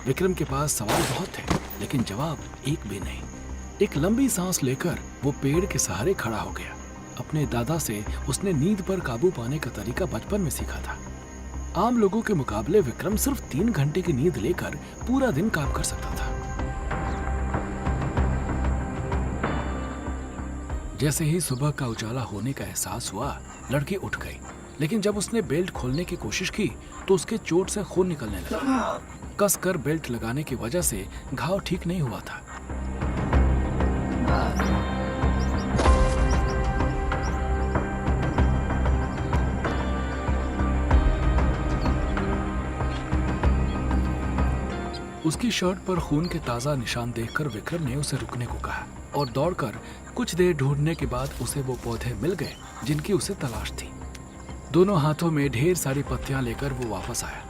विक्रम के पास सवाल बहुत थे, लेकिन जवाब एक भी नहीं। एक लंबी सांस लेकर वो पेड़ के सहारे खड़ा हो गया। अपने दादा से उसने नींद पर काबू पाने का तरीका बचपन में सीखा था। आम लोगों के मुकाबले विक्रम सिर्फ 3 घंटे की नींद लेकर पूरा दिन काम कर सकता था। जैसे ही सुबह का उजाला होने का एहसास हुआ, लड़की उठ गई, लेकिन जब उसने बेल्ट खोलने की कोशिश की तो उसके चोट से खून निकलने लगा। कसकर बेल्ट लगाने की वजह से घाव ठीक नहीं हुआ था। उसकी शर्ट पर खून के ताजा निशान देखकर विक्रम ने उसे रुकने को कहा और दौड़कर कुछ देर ढूंढने के बाद उसे वो पौधे मिल गए जिनकी उसे तलाश थी। दोनों हाथों में ढेर सारी पत्तियां लेकर वो वापस आया।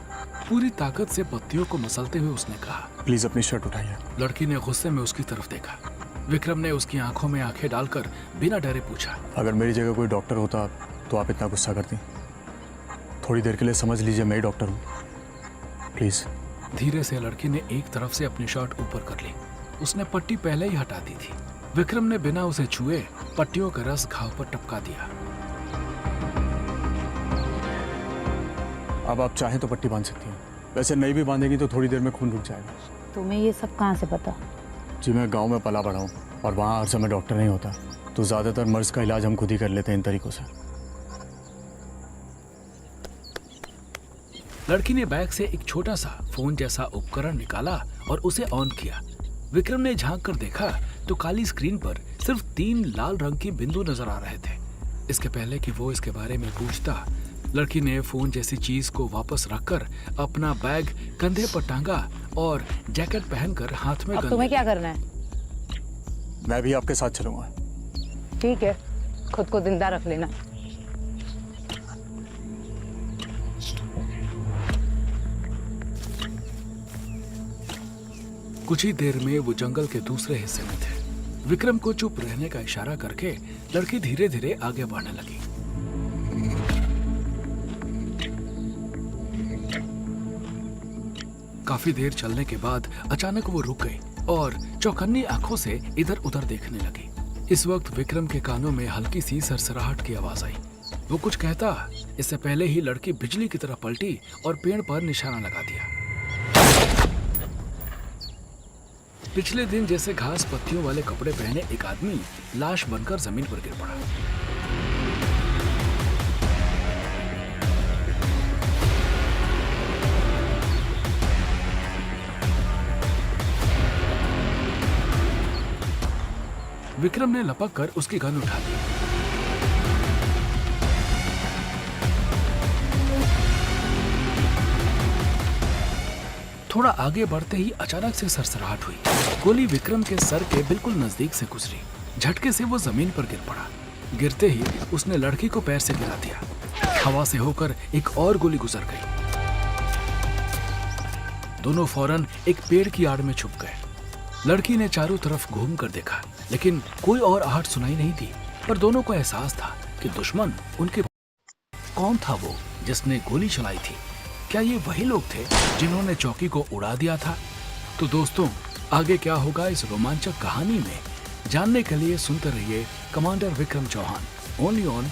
पूरी ताकत से पत्तियों को मसलते हुए उसने कहा, प्लीज अपनी शर्ट उठाइए। लड़की ने गुस्से में उसकी तरफ देखा। विक्रम ने उसकी आंखों में आंखें डालकर बिना डरे पूछा, अगर मेरी जगह कोई डॉक्टर होता तो आप इतना गुस्सा करती? थोड़ी देर के लिए समझ लीजिए मैं ही डॉक्टर हूँ, प्लीज। धीरे से लड़की ने एक तरफ से अपनी शर्ट ऊपर कर ली। उसने पट्टी पहले ही हटा दी थी। विक्रम ने बिना उसे छुए पट्टियों का रस घाव पर टपका दिया। अब आप चाहें तो पट्टी बांध सकती हैं, वैसे नहीं भी बांधेगी तो थोड़ी देर में खून रुक जाएगा। तुम्हें ये सब कहाँ से पता? जी मैं गांव में पला बड़ा हूँ और वहाँ हर समय डॉक्टर नहीं होता, तो ज्यादातर मर्ज का इलाज हम खुद ही कर लेते हैं इन तरीकों से। लड़की ने बैग से एक छोटा सा फोन जैसा उपकरण निकाला और उसे ऑन किया। विक्रम ने झांक कर देखा तो काली स्क्रीन पर सिर्फ 3 लाल रंग की बिंदु नजर आ रहे थे। इसके पहले कि वो इसके बारे में पूछता, लड़की ने फोन जैसी चीज को वापस रखकर अपना बैग कंधे पर टांगा और जैकेट पहनकर हाथ में अब तुम्हें क्या करना है? मैं भी आपके साथ चलूंगा। ठीक है, खुद को जिंदा रख लेना। कुछ ही देर में वो जंगल के दूसरे हिस्से में थे। विक्रम को चुप रहने का इशारा करके लड़की धीरे धीरे आगे बढ़ने लगी। काफी देर चलने के बाद अचानक वो रुक गई और चौकन्नी आंखों से इधर उधर देखने लगी। इस वक्त विक्रम के कानों में हल्की सी सरसराहट की आवाज आई। वो कुछ कहता, इससे पहले ही लड़की बिजली की तरह पलटी और पेड़ पर निशाना लगा दिया। पिछले दिन जैसे घास पत्तियों वाले कपड़े पहने एक आदमी लाश बनकर जमीन पर गिर पड़ा। विक्रम ने लपक कर उसकी गन उठा ली। थोड़ा आगे बढ़ते ही अचानक से सरसराहट हुई। गोली विक्रम के सर के बिल्कुल नजदीक से गुजरी। झटके से वो जमीन पर गिर पड़ा। गिरते ही उसने लड़की को पैर से गिरा दिया। हवा से होकर एक और गोली गुजर गई। दोनों फौरन एक पेड़ की आड़ में छुप गए। लड़की ने चारों तरफ घूम कर देखा, लेकिन कोई और आहट सुनाई नहीं दी। पर दोनों को एहसास था कि दुश्मन उनके। कौन था वो जिसने गोली चलाई थी? क्या ये वही लोग थे जिन्होंने चौकी को उड़ा दिया था? तो दोस्तों, आगे क्या होगा इस रोमांचक कहानी में जानने के लिए सुनते रहिए commander Vikram Chauhan, only on